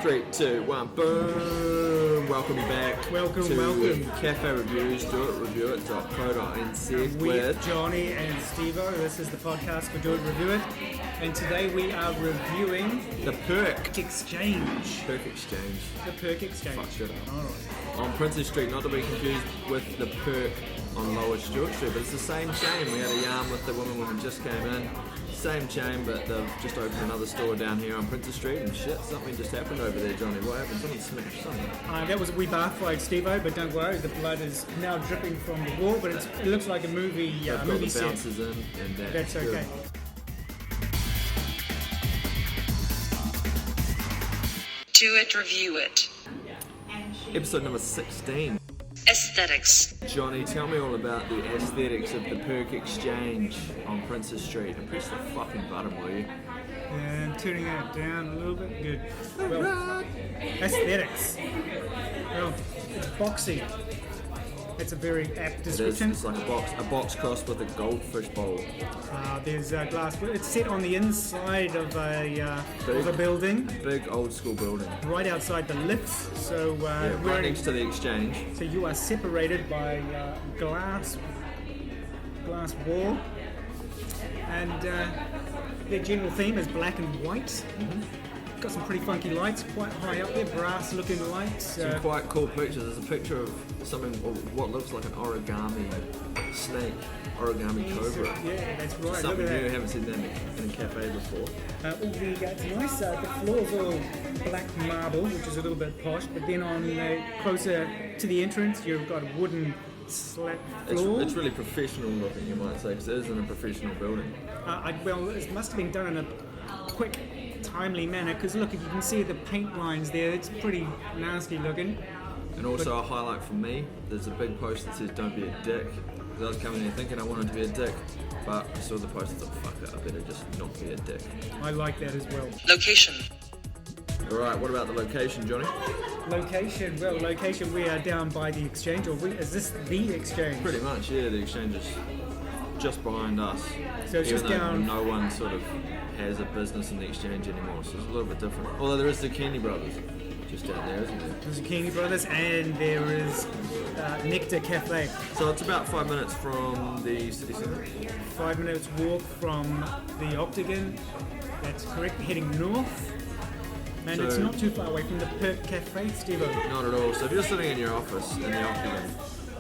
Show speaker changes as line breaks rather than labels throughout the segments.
3, 2, 1, boom! Welcome you back.
Welcome.
Cafe Reviews, doitreview.co.nz
with Johnny and Steveo. This is the podcast for Do It Review It. And today we are reviewing
the Perc
Exchange.
Perc Exchange.
The Perc Exchange.
Fuck shit up.
Alright.
On Princess Street, not to be confused with the Perc on Lower Stewart Street, but it's the same chain. We had a yarn with the woman when we just came in. Same chain, but they've just opened another store down here on Princess Street, and shit, something just happened over there, Johnny. What happened? Someone smashed something.
That was a wee bar fight, Steveo, but don't worry, the blood is now dripping from the wall, but it looks like a movie movie set.
Bounces in, and
that's okay.
Good.
Do It Review It.
Episode number 16.
Aesthetics.
Johnny, tell me all about the aesthetics of the Perc Exchange on Princess Street. And press the fucking button, will you?
Yeah, I'm turning it down a little bit. Good. Well, aesthetics. Well, it's boxy. It's a very apt description.
It's like a box crossed with a goldfish bowl.
There's glass. It's set on the inside of a building.
Big old school building.
Right outside the lifts. So
right next to the Exchange.
So you are separated by glass wall, and their general theme is black and white. Mm-hmm. Got some pretty funky lights, quite high up there, brass-looking lights.
Some quite cool pictures. There's a picture of something, or what looks like an origami snake, origami cobra.
Yeah, that's right.
Something new. I haven't seen that in a cafe before.
It's nice. The floor's all black marble, which is a little bit posh. But then on closer to the entrance, you've got a wooden slab floor.
It's really professional looking, you might say, because it is in a professional building.
Well, it must have been done in a quick, timely manner, because look, you can see the paint lines there. It's pretty nasty looking.
And also a highlight for me, there's a big post that says "Don't be a dick." Because I was coming here thinking I wanted to be a dick, but I saw the post and thought, fuck it, I better just not be a dick.
I like that as well.
Location.
Alright, what about the location, Johnny?
Location, we are down by the Exchange, is this the Exchange?
Pretty much, yeah, the Exchange is just behind us.
So it's just down.
No one sort of has a business in the Exchange anymore, so it's a little bit different. Although there is the Kenny Brothers just out there, isn't there?
There's the Kenny Brothers, and there is Nectar Cafe.
So it's about 5 minutes from the city centre.
5 minutes walk from the Octagon. That's correct. Heading north. And it's not too far away from the Perc Cafe, Steveo.
Not at all. So if you're sitting in your office in the Octagon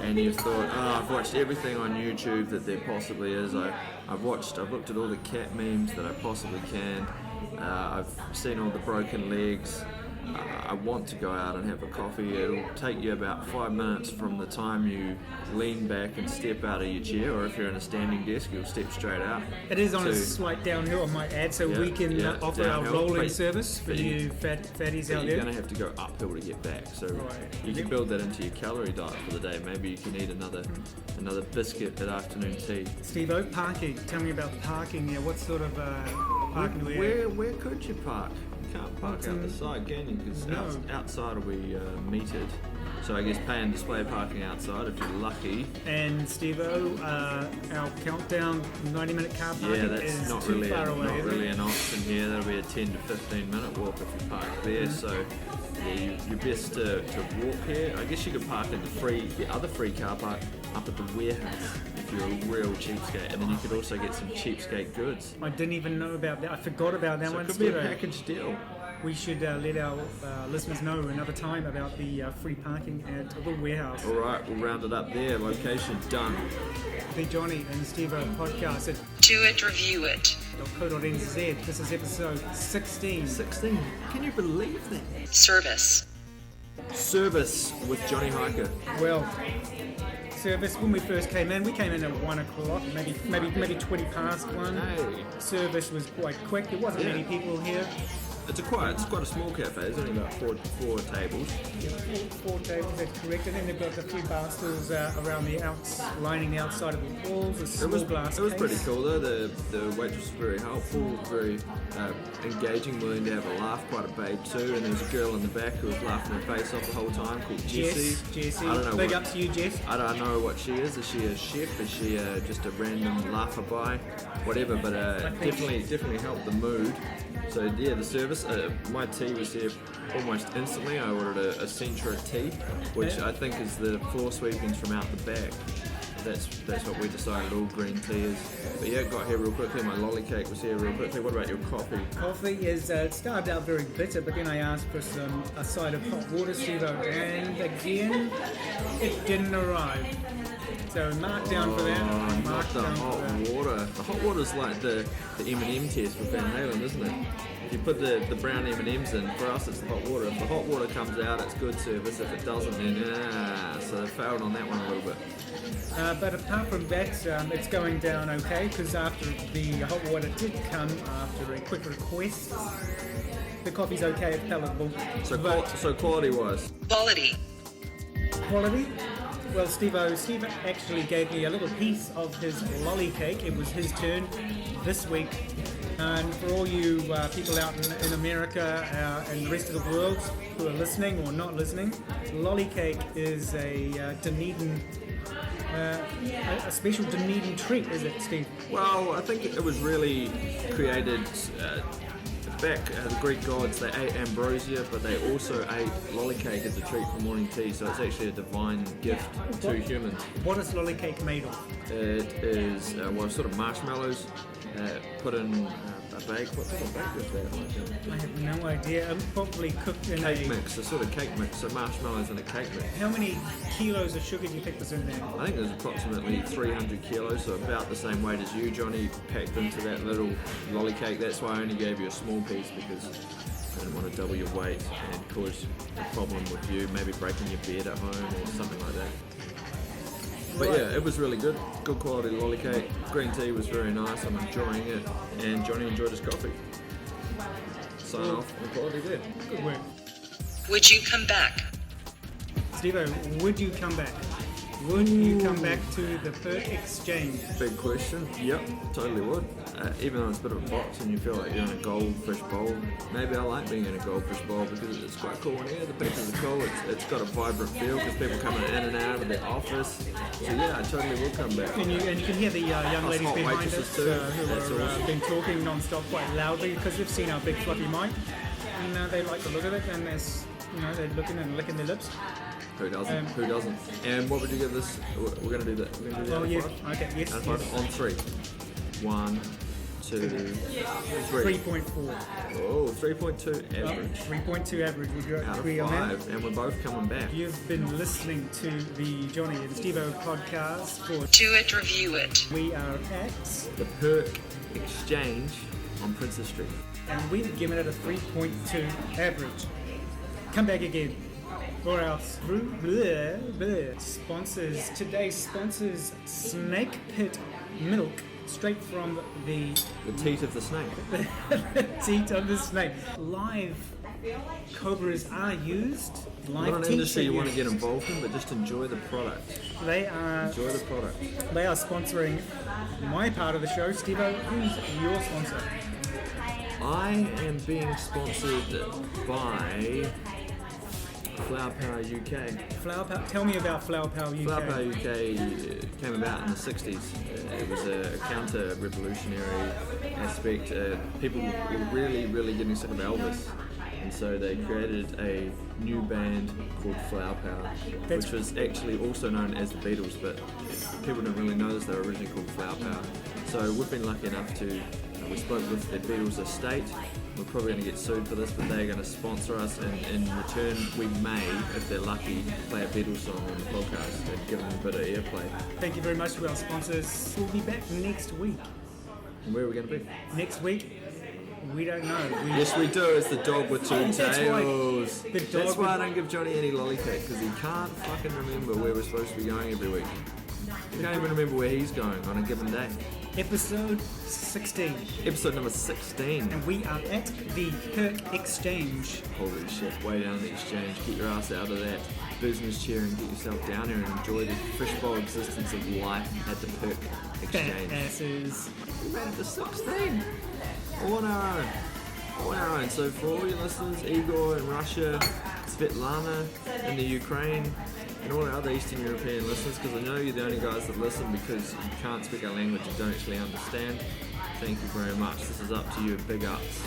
and you've thought, I've watched everything on YouTube that there possibly is. I've looked at all the cat memes that I possibly can. I've seen all the broken legs. I want to go out and have a coffee. It'll take you about 5 minutes from the time you lean back and step out of your chair, or if you're in a standing desk, you'll step straight out.
It is on a slight downhill, I might add, so we can offer our rolling service for you fatties out there.
You're going to have to go uphill to get back, so you can build that into your calorie diet for the day. Maybe you can eat another biscuit at afternoon tea.
Steve-O, parking. Tell me about parking here. What sort of parking do we have?
Where could you park? You can't park out the side, can you? Because outside will be metered. So I guess pay and display parking outside if you're lucky.
And Steve-O, our countdown 90-minute car parking is
not
too
really
far away.
Not really an option here. That'll be a 10 to 15 minute walk if you park there. So you're best to walk here. I guess you could park in the other free car park up at the warehouse if you're a real cheapskate, and then you could also get some cheapskate goods.
I didn't even know about that. I forgot about that one.
It could be a package deal.
We should let our listeners know another time about the free parking at the warehouse.
All right, we'll round it up there. Location done.
The Johnny and Steveo podcast at
Do It Review It.
.co.nz. This is episode 16.
16? Can you believe that?
Service
with Johnny Hiker.
Well, service, when we first came in, we came in at 1 o'clock, maybe 20 past 1.
Hey.
Service was quite quick. There wasn't many people here.
It's quite a small cafe. There's only about four tables.
Yeah, four tables, that's correct. And then they've got a few bar stools around lining the outside of the walls. It was
pretty cool though. The waitress was very helpful, very engaging, willing to have a laugh, quite a babe too. And there was a girl in the back who was laughing her face off the whole time called Jessie.
Jessie.
I don't know.
Big up to you, Jess.
I don't know what she is. Is she a chef? Is she just a random laugher by? Whatever, but definitely helped the mood. So yeah, the service, my tea was here almost instantly. I ordered a Centra tea, which I think is the floor sweepings from out the back. That's what we decided all green tea is. But yeah, it got here real quickly. My lolly cake was here real quickly. What about your coffee?
Coffee is it started out very bitter, but then I asked for a side of hot water, Steveo, and again, it didn't arrive. So mark down for that.
Not the hot water. The hot water is like the M&M test for Van Halen, isn't it? If you put the brown M&Ms in, for us it's the hot water. If the hot water comes out, it's good service. If it doesn't, then so they failed on that one a little bit.
But apart from that, it's going down okay, because after the hot water did come after a quick request, the coffee's okay, it's palatable.
So quality-wise?
Quality? Well, Steve actually gave me a little piece of his lolly cake. It was his turn this week. And for all you people out in America and the rest of the world who are listening or not listening, lolly cake is a Dunedin, a special Dunedin treat, is it, Steve?
Well, I think it was really created back. The Greek gods, they ate ambrosia, but they also ate lolly cake as a treat for morning tea, so it's actually a divine gift to humans.
What is lolly cake made of?
It is, sort of marshmallows put in a bake. What sort of bake is that?
I have no idea. Probably cooked in
cake mix, a sort of cake mix, so marshmallows in a cake mix.
How many kilos of sugar do you think was in there?
I think there's approximately 300 kilos, so about the same weight as you, Johnny, packed into that little lolly cake. That's why I only gave you a small piece, because I didn't want to double your weight and cause a problem with you, maybe breaking your bed at home or something like that. But yeah, it was really good. Good quality lolly cake. Green tea was very nice. I'm enjoying it. And Johnny enjoyed his coffee. Sign off on quality there.
Good work.
Would you come back?
Steveo, would you come back? Would you come back to the Perc Exchange?
Big question. Yep, totally would. Even though it's a bit of a box and you feel like you're in a goldfish bowl. Maybe I like being in a goldfish bowl because it's quite cool in here. The pictures are cool. It's got a vibrant feel because people coming in and out of the office. So yeah, I totally will come back.
And you can hear the young ladies
hot
behind
waitresses
us
too.
who
That's
have
awesome.
been talking non-stop quite loudly because they've seen our big fluffy mic. And they like the look of it, and they're looking and licking their lips.
Who doesn't? Who doesn't? And what would you give this? We're going to do that. We're going to do that.
Oh, yeah.
Five?
Okay, yes.
Out of five? On three. 1, 2, 3.
3.4.
Oh, 3.2 average.
3.2 average. Would you
Out of
agree on that?
5. And we're both coming back.
You've been listening to the Johnny and Steveo podcast for
Do It, Review It.
We Are At,
The Perc Exchange on Princess Street.
and we've given it a 3.2 average. Come back again. Or else. Bleh, bleh. Sponsors. Today's sponsors, Snake Pit Milk, straight from the
teeth of the snake.
teat of the snake. Live cobras are used. Live
Not an
teats
industry
are
you want to get
used.
involved in, but just enjoy the product.
They are
Enjoy the product.
They are sponsoring my part of the show. Steveo, who's your sponsor?
I am being sponsored by Flower Power UK.
Flower Power. Tell me about Flower Power UK.
Flower Power UK came about in the 60s. It was a counter-revolutionary aspect. People were really getting sick of Elvis, and so they created a new band called Flower Power, which was actually also known as the Beatles, but people don't really know this. They were originally called Flower Power. So we've been lucky enough to, we spoke with the Beatles estate. We're probably going to get sued for this, but they're going to sponsor us, and in return we may, if they're lucky, play a Beatles song on the podcast and give them a bit of airplay.
Thank you very much to our sponsors. We'll be back next week.
And where are we going to be?
Next week, we don't know.
Yes, we do. It's the dog with two
That's right.
tails.
The dog
That's why I
with-
don't give Johnny any lolly cake, because he can't fucking remember where we're supposed to be going every week. He can't even remember where he's going on a given day.
Episode 16.
Episode number 16.
And we are at the Perc Exchange.
Holy shit, way down the exchange. Get your ass out of that business chair and get yourself down here and enjoy the fishbowl existence of life at the Perc Exchange.
Badasses.
We made it to 16. All on our own. All on our own. So for all your listeners, Igor in Russia, Svetlana in the Ukraine, and all our other Eastern European listeners, because I know you're the only guys that listen because you can't speak our language, you don't actually understand. Thank you very much. This is up to you. Big ups.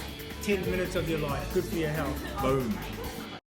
10 minutes of your life. Good for your health.
Boom.